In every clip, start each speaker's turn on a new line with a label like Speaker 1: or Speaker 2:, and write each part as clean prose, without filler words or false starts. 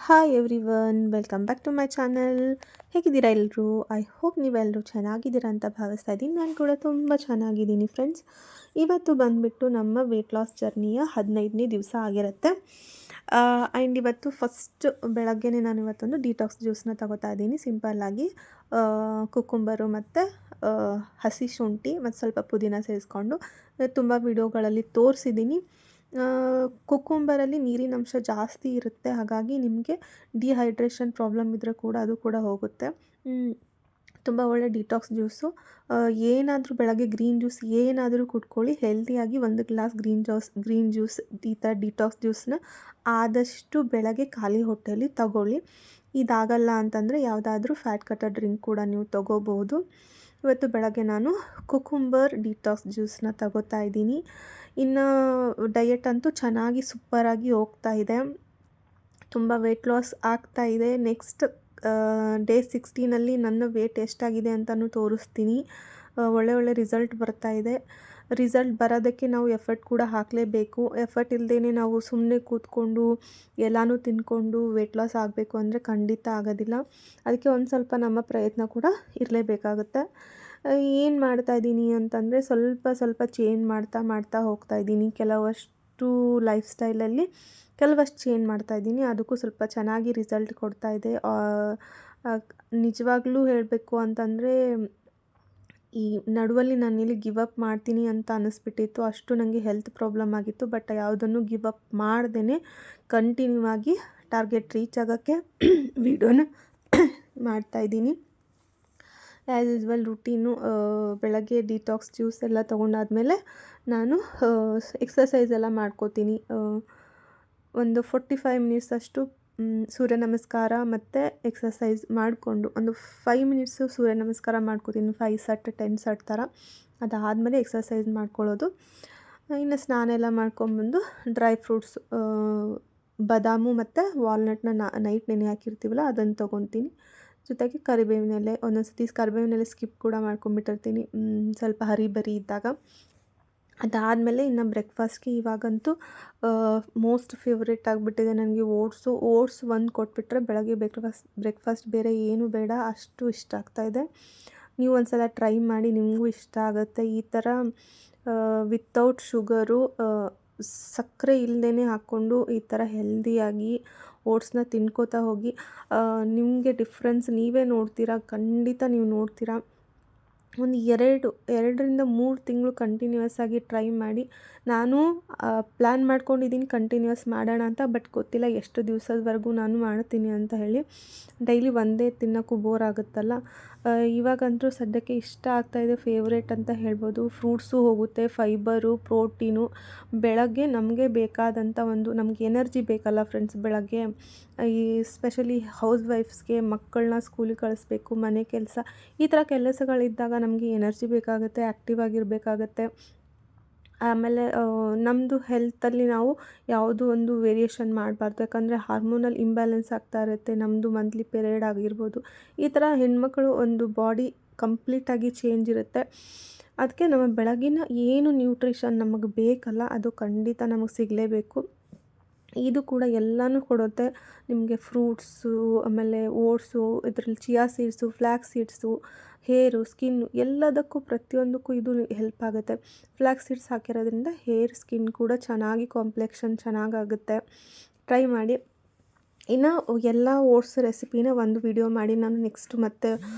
Speaker 1: Hi everyone, welcome back to my channel. ಹೇಗಿದ್ದೀರಾ ಎಲ್ಲರೂ? I hope ನೀವೆಲ್ಲರೂ ಚೆನ್ನಾಗಿದ್ದೀರಾ ಅಂತ ಭಾವಿಸ್ತಾ ಇದ್ದೀನಿ. ನಾನು ಕೂಡ ತುಂಬ ಚೆನ್ನಾಗಿದ್ದೀನಿ ಫ್ರೆಂಡ್ಸ್. ಇವತ್ತು ಬಂದುಬಿಟ್ಟು ನಮ್ಮ ವೆಯ್ಟ್ ಲಾಸ್ ಜರ್ನಿಯ 15ನೇ ದಿವಸ ಆಗಿರುತ್ತೆ. ಆ್ಯಂಡ್ ಇವತ್ತು ಫಸ್ಟ್ ಬೆಳಗ್ಗೆನೇ ನಾನು ಇವತ್ತೊಂದು ಡಿಟಾಕ್ಸ್ ಜ್ಯೂಸನ್ನ ತಗೋತಾ ಇದ್ದೀನಿ. ಸಿಂಪಲ್ಲಾಗಿ ಕುಕ್ಕುಂಬರು ಮತ್ತು ಹಸಿ ಶುಂಠಿ ಮತ್ತು ಸ್ವಲ್ಪ ಪುದೀನ ಸೇರಿಸ್ಕೊಂಡು ತುಂಬ ವಿಡಿಯೋಗಳಲ್ಲಿ ತೋರಿಸಿದ್ದೀನಿ. ಕುಕ್ಕುಂಬರಲ್ಲಿ ನೀರಿನಂಶ ಜಾಸ್ತಿ ಇರುತ್ತೆ, ಹಾಗಾಗಿ ನಿಮಗೆ ಡಿಹೈಡ್ರೇಷನ್ ಪ್ರಾಬ್ಲಮ್ ಇದ್ದರೆ ಕೂಡ ಅದು ಕೂಡ ಹೋಗುತ್ತೆ. ತುಂಬ ಒಳ್ಳೆ ಡಿಟಾಕ್ಸ್ ಜ್ಯೂಸು. ಏನಾದರೂ ಬೆಳಗ್ಗೆ ಗ್ರೀನ್ ಜ್ಯೂಸ್ ಏನಾದರೂ ಕುಡ್ಕೊಳ್ಳಿ, ಹೆಲ್ದಿಯಾಗಿ 1 ಗ್ಲಾಸ್ ಗ್ರೀನ್ ಜ್ಯೂಸ್ ಈ ಥರ ಡಿಟಾಕ್ಸ್ ಜ್ಯೂಸನ್ನ ಆದಷ್ಟು ಬೆಳಗ್ಗೆ ಖಾಲಿ ಹೊಟ್ಟೆಯಲ್ಲಿ ತಗೊಳ್ಳಿ. ಇದಾಗಲ್ಲ ಅಂತಂದರೆ ಯಾವುದಾದ್ರೂ ಫ್ಯಾಟ್ ಕಟ್ಟರ್ ಡ್ರಿಂಕ್ ಕೂಡ ನೀವು ತಗೋಬಹುದು. ಇವತ್ತು ಬೆಳಗ್ಗೆ ನಾನು ಕುಕುಂಬರ್ ಡಿಟಾಕ್ಸ್ ಜ್ಯೂಸನ್ನ ತಗೋತಾ ಇದ್ದೀನಿ. ಇನ್ನು ಡಯಟ್ ಅಂತೂ ಚೆನ್ನಾಗಿ ಸೂಪರಾಗಿ ಹೋಗ್ತಾ ಇದೆ. ತುಂಬ ವೆಯ್ಟ್ ಲಾಸ್ ಆಗ್ತಾ ಇದೆ. ನೆಕ್ಸ್ಟ್ ಡೇ 16 ನನ್ನ ವೆಯ್ಟ್ ಎಷ್ಟಾಗಿದೆ ಅಂತಲೂ ತೋರಿಸ್ತೀನಿ. ಒಳ್ಳೆ ರಿಸಲ್ಟ್ ಬರ್ತಾ ಇದೆ. ರಿಸಲ್ಟ್ ಬರೋದಕ್ಕೆ ನಾವು ಎಫರ್ಟ್ ಕೂಡ ಹಾಕಲೇಬೇಕು. ಎಫರ್ಟ್ ಇಲ್ಲದೇ ನಾವು ಸುಮ್ಮನೆ ಕೂತ್ಕೊಂಡು ಎಲ್ಲನೂ ತಿಂದ್ಕೊಂಡು ವೆಯ್ಟ್ ಲಾಸ್ ಆಗಬೇಕು ಅಂದರೆ ಖಂಡಿತ ಆಗೋದಿಲ್ಲ. ಅದಕ್ಕೆ ಒಂದು ಸ್ವಲ್ಪ ನಮ್ಮ ಪ್ರಯತ್ನ ಕೂಡ ಇರಲೇಬೇಕಾಗುತ್ತೆ. ಏನು ಮಾಡ್ತಾಯಿದ್ದೀನಿ ಅಂತಂದರೆ ಸ್ವಲ್ಪ ಚೇಂಜ್ ಮಾಡ್ತಾ ಹೋಗ್ತಾಯಿದ್ದೀನಿ. ಕೆಲವಷ್ಟು ಲೈಫ್ ಸ್ಟೈಲಲ್ಲಿ ಕೆಲವಷ್ಟು ಚೇಂಜ್ ಮಾಡ್ತಾಯಿದ್ದೀನಿ. ಅದಕ್ಕೂ ಸ್ವಲ್ಪ ಚೆನ್ನಾಗಿ ರಿಸಲ್ಟ್ ಕೊಡ್ತಾ ಇದೆ. ನಿಜವಾಗ್ಲೂ ಹೇಳಬೇಕು ಅಂತಂದರೆ ಈ ನಡುವಲ್ಲಿ ನಾನಿಲ್ಲಿ ಗಿವ್ ಅಪ್ ಮಾಡ್ತೀನಿ ಅಂತ ಅನ್ನಿಸ್ಬಿಟ್ಟಿತ್ತು. ಅಷ್ಟು ನನಗೆ ಹೆಲ್ತ್ ಪ್ರಾಬ್ಲಮ್ ಆಗಿತ್ತು. ಬಟ್ ಯಾವುದನ್ನು ಗಿವ್ ಅಪ್ ಮಾಡ್ದೇ ಕಂಟಿನ್ಯೂ ಆಗಿ ಟಾರ್ಗೆಟ್ ರೀಚ್ ಆಗೋಕ್ಕೆ ವಿಡಿಯೋನ ಮಾಡ್ತಾಯಿದ್ದೀನಿ. ಆ್ಯಸ್ ಯೂಸ್ವಲ್ ರುಟೀನು ಬೆಳಗ್ಗೆ ಡಿಟಾಕ್ಸ್ ಜ್ಯೂಸ್ ಎಲ್ಲ ತೊಗೊಂಡಾದ್ಮೇಲೆ ನಾನು ಎಕ್ಸಸೈಸ್ ಎಲ್ಲ ಮಾಡ್ಕೋತೀನಿ. ಒಂದು 45 ಮಿನಿಟ್ಸ್ ಅಷ್ಟು ಸೂರ್ಯ ನಮಸ್ಕಾರ ಮತ್ತು ಎಕ್ಸಸೈಸ್ ಮಾಡಿಕೊಂಡು ಒಂದು 5 ಮಿನಿಟ್ಸು ಸೂರ್ಯ ನಮಸ್ಕಾರ ಮಾಡ್ಕೋತೀನಿ. 5 ಸೆಟ್ 10 ಸೆಟ್ ಥರ. ಅದಾದಮೇಲೆ ಎಕ್ಸಸೈಸ್ ಮಾಡ್ಕೊಳ್ಳೋದು. ಇನ್ನು ಸ್ನಾನ ಎಲ್ಲ ಮಾಡ್ಕೊಂಬಂದು ಡ್ರೈ ಫ್ರೂಟ್ಸ್ ಬಾದಾಮು ಮತ್ತು ವಾಲ್ನಟ್ನ ನೈಟ್ ನೆನೆ ಹಾಕಿರ್ತೀವಲ್ಲ ಅದನ್ನು ತೊಗೊತೀನಿ. ಜೊತೆಗೆ ಕರಿಬೇವಿನ ಎಲೆ, ಒಂದೊಂದು ಸತಿ ಕರಿಬೇವಿನ ಎಲೆ ಸ್ಕಿಪ್ ಕೂಡ ಮಾಡ್ಕೊಂಬಿಟ್ಟಿರ್ತೀನಿ ಸ್ವಲ್ಪ ಹರಿಬರಿ ಇದ್ದಾಗ. ಅದಾದಮೇಲೆ ಇನ್ನು ಬ್ರೇಕ್ಫಾಸ್ಟ್ಗೆ ಇವಾಗಂತೂ ಮೋಸ್ಟ್ ಫೇವ್ರೇಟ್ ಆಗಿಬಿಟ್ಟಿದೆ ನನಗೆ ಓಟ್ಸ್ ಒಂದು ಕೊಟ್ಬಿಟ್ರೆ ಬೆಳಗ್ಗೆ ಬ್ರೇಕ್ಫಾಸ್ಟ್ ಬೇರೆ ಏನು ಬೇಡ, ಅಷ್ಟು ಇಷ್ಟ ಆಗ್ತಾಯಿದೆ. ನೀವು ಒಂದು ಸಲ ಟ್ರೈ ಮಾಡಿ, ನಿಮಗೂ ಇಷ್ಟ ಆಗುತ್ತೆ. ಈ ಥರ ವಿತೌಟ್ ಶುಗರು, ಸಕ್ಕರೆ ಇಲ್ಲದೇ ಹಾಕ್ಕೊಂಡು ಈ ಥರ ಹೆಲ್ದಿಯಾಗಿ ಓಟ್ಸ್ನ ತಿನ್ಕೋತಾ ಹೋಗಿ. ನಿಮಗೆ ಡಿಫ್ರೆನ್ಸ್ ನೀವೇ ನೋಡ್ತೀರಾ, ಖಂಡಿತ ನೀವು ನೋಡ್ತೀರಾ. ಒಂದು 2ರಿಂದ 3 ತಿಂಗಳು ಕಂಟಿನ್ಯೂಯಸ್ ಆಗಿ ಟ್ರೈ ಮಾಡಿ. ನಾನು ಪ್ಲ್ಯಾನ್ ಮಾಡ್ಕೊಂಡಿದ್ದೀನಿ ಕಂಟಿನ್ಯೂಯಸ್ ಮಾಡೋಣ ಅಂತ. ಬಟ್ ಗೊತ್ತಿಲ್ಲ ಎಷ್ಟು ದಿವಸದವರೆಗೂ ನಾನು ಮಾಡ್ತೀನಿ ಅಂತ ಹೇಳಿ. ಡೈಲಿ ಒಂದೇ ತಿನ್ನೋಕ್ಕೂ ಬೋರ್ ಆಗುತ್ತಲ್ಲ. ಇವಾಗಂತೂ ಸದ್ಯಕ್ಕೆ ಇಷ್ಟ ಆಗ್ತಾಯಿದೆ, ಫೇವ್ರೇಟ್ ಅಂತ ಹೇಳ್ಬೋದು. ಫ್ರೂಟ್ಸು ಹೋಗುತ್ತೆ, ಫೈಬರು, ಪ್ರೋಟೀನು. ಬೆಳಗ್ಗೆ ನಮಗೆ ಬೇಕಾದಂಥ ನಮಗೆ ಎನರ್ಜಿ ಬೇಕಲ್ಲ ಫ್ರೆಂಡ್ಸ್ ಬೆಳಗ್ಗೆ. ಈ ಸ್ಪೆಷಲಿ ಹೌಸ್ ವೈಫ್ಸ್ಗೆ ಮಕ್ಕಳನ್ನ ಸ್ಕೂಲಿಗೆ ಕಳಿಸ್ಬೇಕು, ಮನೆ ಕೆಲಸ, ಈ ಥರ ಕೆಲಸಗಳಿದ್ದಾಗ ನಮಗೆ ಎನರ್ಜಿ ಬೇಕಾಗುತ್ತೆ, ಆ್ಯಕ್ಟಿವ್ ಆಗಿರಬೇಕಾಗತ್ತೆ. ಆಮೇಲೆ ನಮ್ಮದು ಹೆಲ್ತಲ್ಲಿ ನಾವು ಯಾವುದೂ ಒಂದು ವೇರಿಯೇಷನ್ ಮಾಡಬಾರ್ದು. ಯಾಕಂದರೆ ಹಾರ್ಮೋನಲ್ ಇಂಬ್ಯಾಲೆನ್ಸ್ ಆಗ್ತಾ ಇರುತ್ತೆ. ನಮ್ಮದು ಮಂತ್ಲಿ ಪೀರಿಯಡ್ ಆಗಿರ್ಬೋದು. ಈ ಥರ ಹೆಣ್ಮಕ್ಳು ಒಂದು ಬಾಡಿ ಕಂಪ್ಲೀಟಾಗಿ ಚೇಂಜ್ ಇರುತ್ತೆ. ಅದಕ್ಕೆ ನಮ್ಮ ಬೆಳಗಿನ ಏನು ನ್ಯೂಟ್ರಿಷನ್ ನಮಗೆ ಬೇಕಲ್ಲ, ಅದು ಖಂಡಿತ ನಮಗೆ ಸಿಗಲೇಬೇಕು. ಇದು ಕೂಡ ಎಲ್ಲನೂ ಕೊಡುತ್ತೆ ನಿಮಗೆ. ಫ್ರೂಟ್ಸು, ಆಮೇಲೆ ಓಟ್ಸು, ಇದರಲ್ಲಿ ಚಿಯಾ ಸೀಡ್ಸು, ಫ್ಲ್ಯಾಕ್ಸ್ ಸೀಡ್ಸು, ಹೇರು, ಸ್ಕಿನ್ನು ಎಲ್ಲದಕ್ಕೂ ಪ್ರತಿಯೊಂದಕ್ಕೂ ಇದು ಹೆಲ್ಪ್ ಆಗುತ್ತೆ. ಫ್ಲ್ಯಾಕ್ಸ್ ಸೀಡ್ಸ್ ಹಾಕಿರೋದ್ರಿಂದ ಹೇರ್, ಸ್ಕಿನ್ ಕೂಡ ಚೆನ್ನಾಗಿ ಕಾಂಪ್ಲೆಕ್ಷನ್ ಚೆನ್ನಾಗಾಗುತ್ತೆ. ಟ್ರೈ ಮಾಡಿ. ಇನ್ನು ಎಲ್ಲ ಓಟ್ಸ್ ರೆಸಿಪಿನ ಒಂದು ವಿಡಿಯೋ ಮಾಡಿ ನಾನು ನೆಕ್ಸ್ಟ್ ಮತ್ತೆ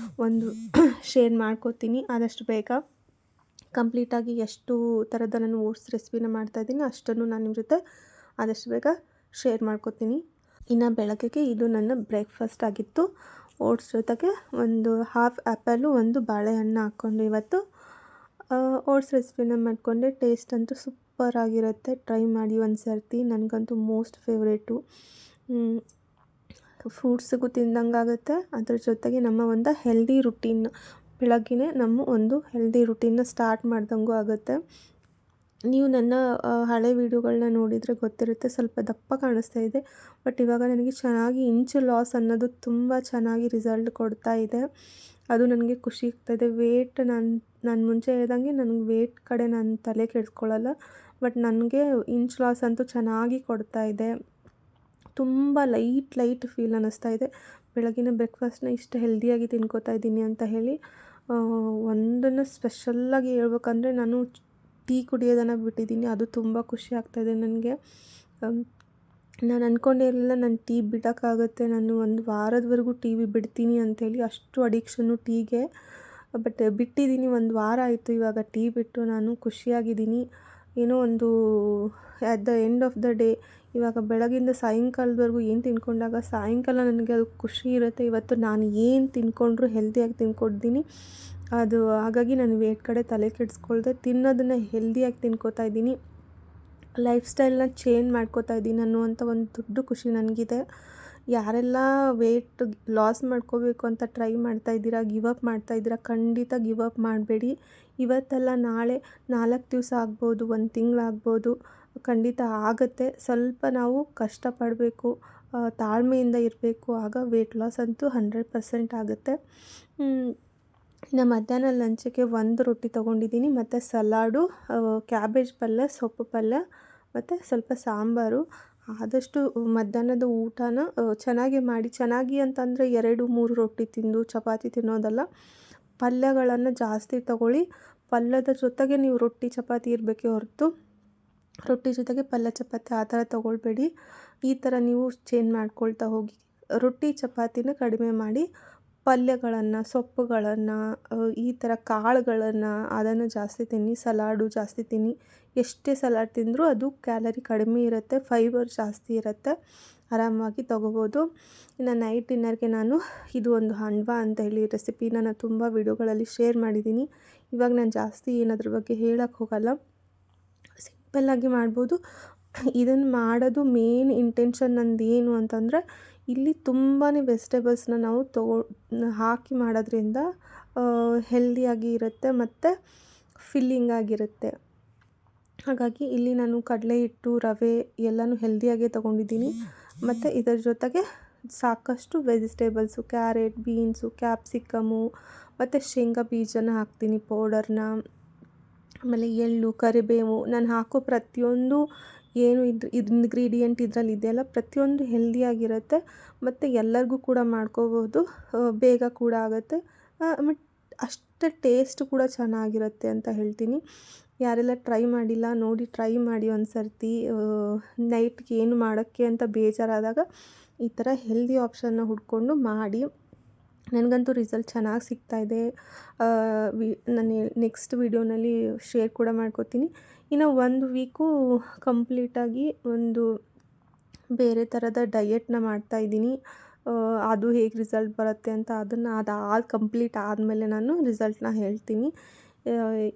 Speaker 1: ಒಂದು ಶೇರ್ ಮಾಡ್ಕೋತೀನಿ ಆದಷ್ಟು ಬೇಗ. ಕಂಪ್ಲೀಟಾಗಿ ಎಷ್ಟು ಥರದ ನಾನು ಓಟ್ಸ್ ರೆಸಿಪಿನ ಮಾಡ್ತಾಯಿದ್ದೀನಿ ಅಷ್ಟನ್ನು ನಾನು ನಿಮ್ಮ ಜೊತೆ ಆದಷ್ಟು ಬೇಗ ಶೇರ್ ಮಾಡ್ಕೋತೀನಿ. ಇನ್ನು ಬೆಳಗ್ಗೆಗೆ ಇದು ನನ್ನ ಬ್ರೇಕ್ಫಾಸ್ಟ್ ಆಗಿತ್ತು. ಓಟ್ಸ್ ಜೊತೆಗೆ ಒಂದು ಹಾಫ್ ಆ್ಯಪಲು, ಒಂದು ಬಾಳೆಹಣ್ಣು ಹಾಕ್ಕೊಂಡು ಇವತ್ತು ಓಟ್ಸ್ ರೆಸಿಪಿನ ಮಾಡಿಕೊಂಡೆ. ಟೇಸ್ಟ್ ಅಂತೂ ಸೂಪರಾಗಿರುತ್ತೆ. ಟ್ರೈ ಮಾಡಿ ಒಂದು ಸರ್ತಿ. ನನಗಂತೂ ಮೋಸ್ಟ್ ಫೇವ್ರೇಟು. ಫ್ರೂಟ್ಸಿಗೂ ತಿಂದಂಗಾಗುತ್ತೆ, ಅದ್ರ ಜೊತೆಗೆ ನಮ್ಮ ಒಂದು ಹೆಲ್ದಿ ರುಟೀನ್, ಬೆಳಗ್ಗೆನೇ ನಮ್ಮ ಒಂದು ಹೆಲ್ದಿ ರುಟೀನ್ನ ಸ್ಟಾರ್ಟ್ ಮಾಡ್ದಂಗೂ ಆಗುತ್ತೆ. ನೀವು ನನ್ನ ಹಳೆ ವೀಡಿಯೋಗಳನ್ನ ನೋಡಿದರೆ ಗೊತ್ತಿರುತ್ತೆ, ಸ್ವಲ್ಪ ದಪ್ಪ ಕಾಣಿಸ್ತಾ ಇದೆ. ಬಟ್ ಇವಾಗ ನನಗೆ ಚೆನ್ನಾಗಿ ಇಂಚು ಲಾಸ್ ಅನ್ನೋದು ತುಂಬ ಚೆನ್ನಾಗಿ ರಿಸಲ್ಟ್ ಕೊಡ್ತಾ ಇದೆ. ಅದು ನನಗೆ ಖುಷಿ ಆಗ್ತಾಯಿದೆ. ವೇಟ್ ನಾನು ಮುಂಚೆ ಹೇಳ್ದಂಗೆ ನನಗೆ ವೇಟ್ ಕಡೆ ನಾನು ತಲೆ ಕೆಡಿಸ್ಕೊಳ್ಳಲ್ಲ. ಬಟ್ ನನಗೆ ಇಂಚ್ ಲಾಸ್ ಅಂತೂ ಚೆನ್ನಾಗಿ ಕೊಡ್ತಾ ಇದೆ. ತುಂಬ ಲೈಟ್ ಫೀಲ್ ಅನ್ನಿಸ್ತಾ ಇದೆ. ಬೆಳಗಿನ ಬ್ರೇಕ್ಫಾಸ್ಟ್ನ ಇಷ್ಟು ಹೆಲ್ದಿಯಾಗಿ ತಿನ್ಕೋತಾ ಇದ್ದೀನಿ ಅಂತ ಹೇಳಿ. ಒಂದನ್ನು ಸ್ಪೆಷಲ್ಲಾಗಿ ಹೇಳ್ಬೇಕಂದ್ರೆ ನಾನು ಟೀ ಕುಡಿಯೋದನ್ನು ಬಿಟ್ಟಿದ್ದೀನಿ. ಅದು ತುಂಬ ಖುಷಿ ಆಗ್ತಾಯಿದೆ ನನಗೆ. ನಾನು ಅಂದ್ಕೊಂಡೇ ಇರಲಿಲ್ಲ ನಾನು ಟೀ ಬಿಡೋಕ್ಕಾಗುತ್ತೆ, ನಾನು ಒಂದು ವಾರದವರೆಗೂ ಟಿ ಬಿಡ್ತೀನಿ ಅಂಥೇಳಿ. ಅಷ್ಟು ಅಡಿಕ್ಷನ್ನು ಟೀಗೆ. ಬಟ್ ಬಿಟ್ಟಿದ್ದೀನಿ, ಒಂದು ವಾರ ಆಯಿತು ಇವಾಗ ಟೀ ಬಿಟ್ಟು. ನಾನು ಖುಷಿಯಾಗಿದ್ದೀನಿ. ಏನೋ ಒಂದು at the end of the day ಇವಾಗ ಬೆಳಗಿಂದ ಸಾಯಂಕಾಲದವರೆಗೂ ಏನು ತಿನ್ಕೊಂಡಾಗ ಸಾಯಂಕಾಲ ನನಗೆ ಅದು ಖುಷಿ ಇರುತ್ತೆ. ಇವತ್ತು ನಾನು ಏನು ತಿನ್ಕೊಂಡ್ರು ಹೆಲ್ದಿಯಾಗಿ ತಿನ್ಕೊಂಡಿದ್ದೀನಿ. ಅದು ಹಾಗಾಗಿ ನಾನು ವೇಟ್ ಕಡೆ ತಲೆ ಕೆಡಿಸ್ಕೊಳ್ದೆ ತಿನ್ನೋದನ್ನು ಹೆಲ್ದಿಯಾಗಿ ತಿನ್ಕೋತಾ ಇದ್ದೀನಿ. ಲೈಫ್ ಸ್ಟೈಲ್ನ ಚೇಂಜ್ ಮಾಡ್ಕೋತಾ ಇದ್ದೀನಿ ಅನ್ನುವಂಥ ಒಂದು ದೊಡ್ಡ ಖುಷಿ ನನಗಿದೆ. ಯಾರೆಲ್ಲ ವೇಟ್ ಲಾಸ್ ಮಾಡ್ಕೋಬೇಕು ಅಂತ ಟ್ರೈ ಮಾಡ್ತಾಯಿದ್ದೀರಾ, ಗಿವ್ ಅಪ್ ಮಾಡ್ತಾಯಿದ್ದೀರಾ, ಖಂಡಿತ ಗಿವ್ ಅಪ್ ಮಾಡಬೇಡಿ. ಇವತ್ತಲ್ಲ ನಾಳೆ 4 ದಿವಸ ಆಗ್ಬೋದು, 1 ತಿಂಗಳಾಗ್ಬೋದು, ಖಂಡಿತ ಆಗುತ್ತೆ. ಸ್ವಲ್ಪ ನಾವು ಕಷ್ಟಪಡಬೇಕು, ತಾಳ್ಮೆಯಿಂದ ಇರಬೇಕು. ಆಗ ವೇಟ್ ಲಾಸ್ ಅಂತೂ 100% ಆಗುತ್ತೆ. ಇನ್ನು ಮಧ್ಯಾಹ್ನ ಲಂಚಿಗೆ 1 ರೊಟ್ಟಿ ತೊಗೊಂಡಿದ್ದೀನಿ ಮತ್ತು ಸಲಾಡು, ಕ್ಯಾಬೇಜ್ ಪಲ್ಯ, ಸೊಪ್ಪು ಪಲ್ಯ ಮತ್ತು ಸ್ವಲ್ಪ ಸಾಂಬಾರು. ಆದಷ್ಟು ಮಧ್ಯಾಹ್ನದ ಊಟನ ಚೆನ್ನಾಗಿ ಅಂತಂದರೆ 2-3 ರೊಟ್ಟಿ ತಿಂದು ಚಪಾತಿ ತಿನ್ನೋದಲ್ಲ. ಪಲ್ಯಗಳನ್ನು ಜಾಸ್ತಿ ತಗೊಳ್ಳಿ. ಪಲ್ಯದ ಜೊತೆಗೆ ನೀವು ರೊಟ್ಟಿ ಚಪಾತಿ ಇರಬೇಕೇ ಹೊರತು ರೊಟ್ಟಿ ಜೊತೆಗೆ ಪಲ್ಯ ಚಪಾತಿ ಆ ಥರ ತೊಗೊಳ್ಬೇಡಿ. ಈ ಥರ ನೀವು ಚೇಂಜ್ ಮಾಡ್ಕೊಳ್ತಾ ಹೋಗಿ. ರೊಟ್ಟಿ ಚಪಾತಿನ ಕಡಿಮೆ ಮಾಡಿ, ಪಲ್ಯಗಳನ್ನು, ಸೊಪ್ಪುಗಳನ್ನು, ಈ ಥರ ಕಾಳುಗಳನ್ನು ಅದನ್ನು ಜಾಸ್ತಿ ತಿನ್ನಿ. ಸಲಾಡು ಜಾಸ್ತಿ ತಿನ್ನಿ. ಎಷ್ಟೇ ಸಲಾಡ್ ತಿಂದರೂ ಅದು ಕ್ಯಾಲರಿ ಕಡಿಮೆ ಇರುತ್ತೆ, ಫೈಬರ್ ಜಾಸ್ತಿ ಇರುತ್ತೆ, ಆರಾಮಾಗಿ ತೊಗೋಬೋದು. ಇನ್ನು ನೈಟ್ ಡಿನ್ನರ್ಗೆ ನಾನು ಇದು ಒಂದು ಹಂಡ್ವಾ ಅಂತ ಹೇಳಿ ರೆಸಿಪಿನ ನಾನು ತುಂಬ ವಿಡಿಯೋಗಳಲ್ಲಿ ಶೇರ್ ಮಾಡಿದ್ದೀನಿ. ಇವಾಗ ನಾನು ಜಾಸ್ತಿ ಏನದ್ರ ಬಗ್ಗೆ ಹೇಳೋಕ್ಕೆ ಹೋಗಲ್ಲ, ಸಿಂಪಲ್ಲಾಗಿ ಮಾಡ್ಬೋದು. ಇದನ್ನು ಮಾಡೋದು ಮೇನ್ ಇಂಟೆನ್ಷನ್ ನಂದು ಏನು ಅಂತಂದರೆ, ಇಲ್ಲಿ ತುಂಬಾ ವೆಜಿಟೇಬಲ್ಸ್ನ ನಾವು ಹಾಕಿ ಮಾಡೋದ್ರಿಂದ ಹೆಲ್ದಿಯಾಗಿ ಇರುತ್ತೆ ಮತ್ತು ಫಿಲ್ಲಿಂಗ್ ಆಗಿರುತ್ತೆ. ಹಾಗಾಗಿ ಇಲ್ಲಿ ನಾನು ಕಡಲೆ ಹಿಟ್ಟು, ರವೆ ಎಲ್ಲನೂ ಹೆಲ್ದಿಯಾಗೇ ತೊಗೊಂಡಿದ್ದೀನಿ. ಮತ್ತು ಇದರ ಜೊತೆಗೆ ಸಾಕಷ್ಟು ವೆಜಿಟೇಬಲ್ಸು, ಕ್ಯಾರೆಟ್, ಬೀನ್ಸು, ಕ್ಯಾಪ್ಸಿಕಮು ಮತ್ತು ಶೇಂಗಾ ಬೀಜನ ಹಾಕ್ತೀನಿ, ಪೌಡರ್ನ. ಆಮೇಲೆ ಎಳ್ಳು, ಕರಿಬೇವು, ನಾನು ಹಾಕೋ ಪ್ರತಿಯೊಂದು ಏನು ಇಂಗ್ರೀಡಿಯೆಂಟ್ ಇದರಲ್ಲಿ ಇದೆಯಲ್ಲ ಪ್ರತಿಯೊಂದು ಹೆಲ್ದಿಯಾಗಿರುತ್ತೆ ಮತ್ತು ಎಲ್ಲರಿಗೂ ಕೂಡ ಮಾಡ್ಕೋಬೋದು. ಬೇಗ ಕೂಡ ಆಗುತ್ತೆ. ಮತ್ತು ಅಷ್ಟೇ ಟೇಸ್ಟ್ ಕೂಡ ಚೆನ್ನಾಗಿರುತ್ತೆ ಅಂತ ಹೇಳ್ತೀನಿ. ಯಾರೆಲ್ಲ ಟ್ರೈ ಮಾಡಿಲ್ಲ ನೋಡಿ, ಟ್ರೈ ಮಾಡಿ ಒಂದು ಸರ್ತಿ. ನೈಟ್ಗೆ ಏನು ಮಾಡೋಕ್ಕೆ ಅಂತ ಬೇಜಾರಾದಾಗ ಈ ಥರ ಹೆಲ್ದಿ ಆಪ್ಷನ್ನ ಹುಡ್ಕೊಂಡು ಮಾಡಿ. ನನಗಂತೂ ರಿಸಲ್ಟ್ ಚೆನ್ನಾಗಿ ಸಿಗ್ತಾಯಿದೆ. ನಾನು ನೆಕ್ಸ್ಟ್ ವೀಡಿಯೋನಲ್ಲಿ ಶೇರ್ ಕೂಡ ಮಾಡ್ಕೋತೀನಿ. ಇನ್ನು 1 ವೀಕು ಕಂಪ್ಲೀಟಾಗಿ ಒಂದು ಬೇರೆ ಥರದ ಡಯೆಟ್ನ ಮಾಡ್ತಾಯಿದ್ದೀನಿ. ಅದು ಹೇಗೆ ರಿಸಲ್ಟ್ ಬರುತ್ತೆ ಅಂತ ಅದು ಕಂಪ್ಲೀಟ್ ಆದಮೇಲೆ ನಾನು ರಿಸಲ್ಟ್ನ ಹೇಳ್ತೀನಿ.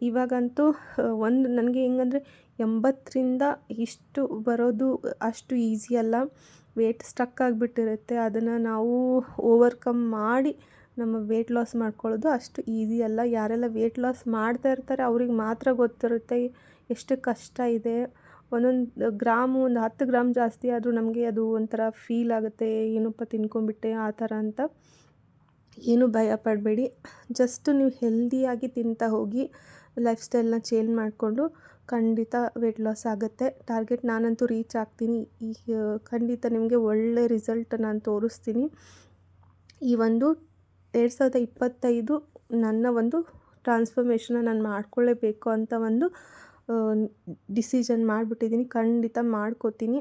Speaker 1: ಇವಾಗಂತೂ ನನಗೆ ಹೆಂಗಂದರೆ 80ರಿಂದ ಇಷ್ಟು ಬರೋದು ಅಷ್ಟು ಈಸಿ ಅಲ್ಲ. ವೇಟ್ ಸ್ಟಕ್ ಆಗಿಬಿಟ್ಟಿರುತ್ತೆ. ಅದನ್ನು ನಾವು ಓವರ್ಕಮ್ ಮಾಡಿ ನಮ್ಮ ವೇಟ್ ಲಾಸ್ ಮಾಡ್ಕೊಳ್ಳೋದು ಅಷ್ಟು ಈಸಿ ಅಲ್ಲ. ಯಾರೆಲ್ಲ ವೇಟ್ ಲಾಸ್ ಮಾಡ್ತಾ ಇರ್ತಾರೆ ಅವ್ರಿಗೆ ಮಾತ್ರ ಗೊತ್ತಿರುತ್ತೆ ಎಷ್ಟು ಕಷ್ಟ ಇದೆ. ಒಂದೊಂದು ಗ್ರಾಮು, ಒಂದು 10 ಗ್ರಾಮ್ ಜಾಸ್ತಿ ಆದರೂ ನಮಗೆ ಅದು ಒಂಥರ ಫೀಲ್ ಆಗುತ್ತೆ, ಏನಪ್ಪ ತಿನ್ಕೊಂಬಿಟ್ಟೆ ಆ ಥರ ಅಂತ. ಏನೂ ಭಯ ಪಡಬೇಡಿ. ಜಸ್ಟ್ ನೀವು ಹೆಲ್ದಿಯಾಗಿ ತಿಂತಾ ಹೋಗಿ, ಲೈಫ್ ಸ್ಟೈಲ್ನ ಚೇಂಜ್ ಮಾಡಿಕೊಂಡು ಖಂಡಿತ ವೇಟ್ ಲಾಸ್ ಆಗುತ್ತೆ. ಟಾರ್ಗೆಟ್ ನಾನಂತೂ ರೀಚ್ ಆಗ್ತೀನಿ. ಖಂಡಿತ ನಿಮಗೆ ಒಳ್ಳೆ ರಿಸಲ್ಟ್ ನಾನು ತೋರಿಸ್ತೀನಿ. ಈ ಒಂದು 2025 ನನ್ನ ಒಂದು ಟ್ರಾನ್ಸ್ಫಾರ್ಮೇಷನ್ನ ನಾನು ಮಾಡ್ಕೊಳ್ಳೇಬೇಕು ಅಂತ ಒಂದು ಡಿಸಿಷನ್ ಮಾಡಿಬಿಟ್ಟಿದ್ದೀನಿ. ಖಂಡಿತ ಮಾಡ್ಕೋತೀನಿ.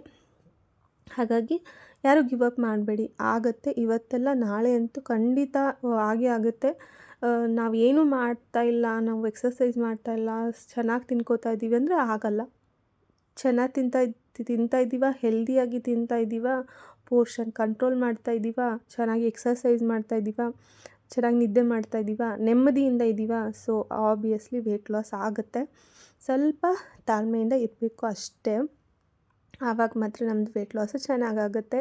Speaker 1: ಹಾಗಾಗಿ ಯಾರೂ ಗಿವ್ ಅಪ್ ಮಾಡಬೇಡಿ. ಆಗುತ್ತೆ. ಇವತ್ತೆಲ್ಲ ನಾಳೆ ಅಂತೂ ಖಂಡಿತ ಆಗೇ ಆಗುತ್ತೆ. ನಾವೇನೂ ಮಾಡ್ತಾಯಿಲ್ಲ, ನಾವು ಎಕ್ಸಸೈಸ್ ಮಾಡ್ತಾಯಿಲ್ಲ, ಚೆನ್ನಾಗಿ ತಿನ್ಕೋತಾ ಇದ್ದೀವಿ ಅಂದರೆ ಆಗಲ್ಲ. ಚೆನ್ನಾಗಿ ತಿಂತಾ ಇದ್ದೀವ, ಹೆಲ್ದಿಯಾಗಿ ತಿಂತಾ ಇದ್ದೀವ, ಪೋರ್ಷನ್ ಕಂಟ್ರೋಲ್ ಮಾಡ್ತಾ ಇದ್ದೀವ, ಚೆನ್ನಾಗಿ ಎಕ್ಸಸೈಸ್ ಮಾಡ್ತಾ ಇದ್ದೀವ, ಚೆನ್ನಾಗಿ ನಿದ್ದೆ ಮಾಡ್ತಾ ಇದ್ದೀವ, ನೆಮ್ಮದಿಯಿಂದ ಇದ್ದೀವ, ಸೊ ಆಬ್ವಿಯಸ್ಲಿ ವೇಟ್ ಲಾಸ್ ಆಗುತ್ತೆ. ಸ್ವಲ್ಪ ತಾಳ್ಮೆಯಿಂದ ಇರಬೇಕು ಅಷ್ಟೇ. ಆವಾಗ ಮಾತ್ರ ನಮ್ಮದು ವೇಟ್ ಲಾಸು ಚೆನ್ನಾಗಾಗುತ್ತೆ.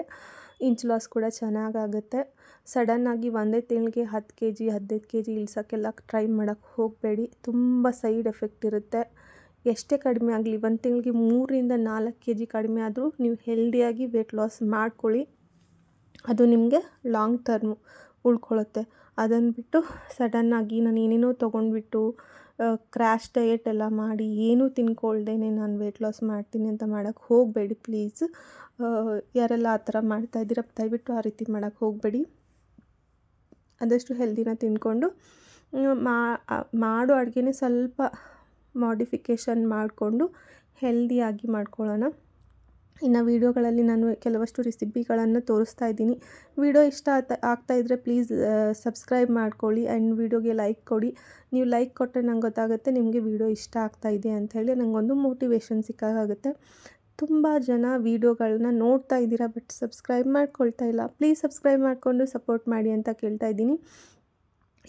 Speaker 1: ಇಂಚ್ ಲಾಸ್ ಕೂಡ ಚೆನ್ನಾಗಾಗುತ್ತೆ. ಸಡನ್ನಾಗಿ ಒಂದೇ ತಿಂಗಳಿಗೆ 10 kg 15 kg ಇಳಿಸೋಕ್ಕೆಲ್ಲ ಟ್ರೈ ಮಾಡೋಕ್ಕೆ ಹೋಗಬೇಡಿ. ತುಂಬ ಸೈಡ್ ಎಫೆಕ್ಟ್ ಇರುತ್ತೆ. ಎಷ್ಟೇ ಕಡಿಮೆ ಆಗಲಿ, 1 ತಿಂಗಳಿಗೆ 3ರಿಂದ 4 kg ಕಡಿಮೆ ಆದರೂ ನೀವು ಹೆಲ್ದಿಯಾಗಿ ವೇಟ್ ಲಾಸ್ ಮಾಡ್ಕೊಳ್ಳಿ. ಅದು ನಿಮಗೆ ಲಾಂಗ್ ಟರ್ಮು ಉಳ್ಕೊಳ್ಳುತ್ತೆ. ಅದನ್ನು ಬಿಟ್ಟು ಸಡನ್ನಾಗಿ ನಾನು ಏನೇನೋ ತೊಗೊಂಡ್ಬಿಟ್ಟು ಕ್ರ್ಯಾಶ್ ಡಯೆಟ್ ಎಲ್ಲ ಮಾಡಿ ಏನೂ ತಿನ್ಕೊಳ್ದೇ ನಾನು ವೇಟ್ ಲಾಸ್ ಮಾಡ್ತೀನಿ ಅಂತ ಮಾಡೋಕ್ಕೆ ಹೋಗಬೇಡಿ ಪ್ಲೀಸ್. ಯಾರೆಲ್ಲ ಆ ಥರ ಮಾಡ್ತಾಯಿದ್ದೀರ ದಯವಿಟ್ಟು ಆ ರೀತಿ ಮಾಡೋಕ್ಕೆ ಹೋಗಬೇಡಿ. ಆದಷ್ಟು ಹೆಲ್ದಿನ ತಿಂದ್ಕೊಂಡು ಮಾಡೋ ಅಡುಗೆನೇ ಸ್ವಲ್ಪ ಮಾಡಿಫಿಕೇಷನ್ ಮಾಡಿಕೊಂಡು ಹೆಲ್ದಿಯಾಗಿ ಮಾಡ್ಕೊಳ್ಳೋಣ. ಇನ್ನು ವೀಡಿಯೋಗಳಲ್ಲಿ ನಾನು ಕೆಲವಷ್ಟು ರೆಸಿಪಿಗಳನ್ನು ತೋರಿಸ್ತಾ ಇದ್ದೀನಿ. ವಿಡಿಯೋ ಇಷ್ಟ ಆಗ್ತಾಯಿದ್ರೆ ಪ್ಲೀಸ್ ಸಬ್ಸ್ಕ್ರೈಬ್ ಮಾಡ್ಕೊಳ್ಳಿ ಆ್ಯಂಡ್ ವಿಡಿಯೋಗೆ ಲೈಕ್ ಕೊಡಿ. ನೀವು ಲೈಕ್ ಕೊಟ್ಟರೆ ನಂಗೆ ಗೊತ್ತಾಗುತ್ತೆ ನಿಮಗೆ ವಿಡಿಯೋ ಇಷ್ಟ ಆಗ್ತಾಯಿದೆ ಅಂಥೇಳಿ, ನನಗೊಂದು ಮೋಟಿವೇಶನ್ ಸಿಕ್ಕಾಗುತ್ತೆ. ತುಂಬ ಜನ ವೀಡಿಯೋಗಳನ್ನ ನೋಡ್ತಾ ಇದ್ದೀರಾ ಬಟ್ ಸಬ್ಸ್ಕ್ರೈಬ್ ಮಾಡ್ಕೊಳ್ತಾ ಇಲ್ಲ. ಪ್ಲೀಸ್ ಸಬ್ಸ್ಕ್ರೈಬ್ ಮಾಡಿಕೊಂಡು ಸಪೋರ್ಟ್ ಮಾಡಿ ಅಂತ ಕೇಳ್ತಾ ಇದ್ದೀನಿ.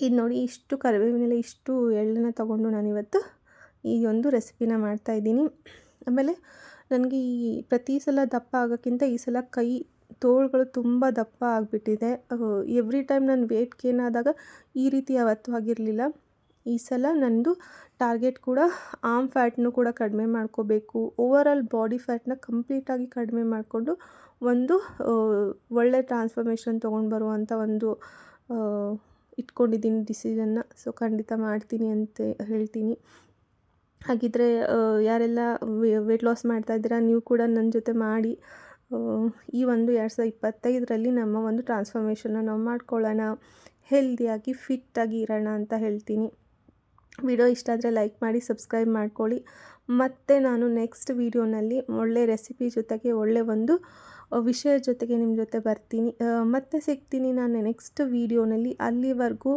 Speaker 1: ಇದು ನೋಡಿ, ಇಷ್ಟು ಕರಿಬೇವಿನೆಲೆ ಇಷ್ಟು ಎಳ್ಳನ್ನು ತೊಗೊಂಡು ನಾನಿವತ್ತು ಈ ಒಂದು ರೆಸಿಪಿನ ಮಾಡ್ತಾಯಿದ್ದೀನಿ. ಆಮೇಲೆ ನನಗೆ ಈ ಪ್ರತಿ ಸಲ ದಪ್ಪ ಆಗೋಕ್ಕಿಂತ ಈ ಸಲ ಕೈ ತೋಳುಗಳು ತುಂಬ ದಪ್ಪ ಆಗಿಬಿಟ್ಟಿದೆ. ಎವ್ರಿ ಟೈಮ್ ನಾನು ವೇಟ್ ಗೇನ್ ಆದಾಗ ಈ ರೀತಿ ಯಾವತ್ತೂ ಆಗಿರಲಿಲ್ಲ. ಈ ಸಲ ನನ್ನದು ಟಾರ್ಗೆಟ್ ಕೂಡ ಆರ್ಮ್ ಫ್ಯಾಟ್ನು ಕೂಡ ಕಡಿಮೆ ಮಾಡ್ಕೋಬೇಕು, ಓವರಾಲ್ ಬಾಡಿ ಫ್ಯಾಟ್ನ ಕಂಪ್ಲೀಟಾಗಿ ಕಡಿಮೆ ಮಾಡಿಕೊಂಡು ಒಂದು ಒಳ್ಳೆ ಟ್ರಾನ್ಸ್ಫಾರ್ಮೇಷನ್ ತೊಗೊಂಡು ಬರುವಂಥ ಒಂದು ಇಟ್ಕೊಂಡಿದ್ದೀನಿ ಡಿಸಿಷನ್ನ. ಸೊ ಖಂಡಿತ ಮಾಡ್ತೀನಿ ಅಂತ ಹೇಳ್ತೀನಿ. ಹಾಗಿದ್ದರೆ ಯಾರೆಲ್ಲ ವೆಯ್ಟ್ ಲಾಸ್ ಮಾಡ್ತಾಯಿದ್ದೀರಾ ನೀವು ಕೂಡ ನನ್ನ ಜೊತೆ ಮಾಡಿ ಈ ಒಂದು 2025ರಲ್ಲಿ ನಮ್ಮ ಒಂದು ಟ್ರಾನ್ಸ್ಫಾರ್ಮೇಷನ್ನ ನಾವು ಮಾಡ್ಕೊಳ್ಳೋಣ, ಹೆಲ್ದಿಯಾಗಿ ಫಿಟ್ಟಾಗಿ ಇರೋಣ ಅಂತ ಹೇಳ್ತೀನಿ. ವಿಡಿಯೋ ಇಷ್ಟ ಆದರೆ ಲೈಕ್ ಮಾಡಿ ಸಬ್ಸ್ಕ್ರೈಬ್ ಮಾಡ್ಕೊಳ್ಳಿ. ಮತ್ತು ನಾನು ನೆಕ್ಸ್ಟ್ ವೀಡಿಯೋನಲ್ಲಿ ಒಳ್ಳೆ ರೆಸಿಪಿ ಜೊತೆಗೆ ಒಳ್ಳೆ ಒಂದು ವಿಷಯ ಜೊತೆಗೆ ನಿಮ್ಮ ಜೊತೆ ಬರ್ತೀನಿ. ಮತ್ತೆ ಸಿಗ್ತೀನಿ ನಾನು ನೆಕ್ಸ್ಟ್ ವೀಡಿಯೋನಲ್ಲಿ. ಅಲ್ಲಿವರೆಗೂ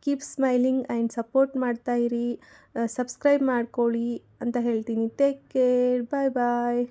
Speaker 1: ಕೀಪ್ ಸ್ಮೈಲಿಂಗ್ ಆ್ಯಂಡ್ ಸಪೋರ್ಟ್ ಮಾಡ್ತಾಯಿರಿ, ಸಬ್ಸ್ಕ್ರೈಬ್ ಮಾಡ್ಕೊಳ್ಳಿ ಅಂತ ಹೇಳ್ತೀನಿ. ಟೇಕ್ ಕೇರ್, ಬಾಯ್ ಬಾಯ್.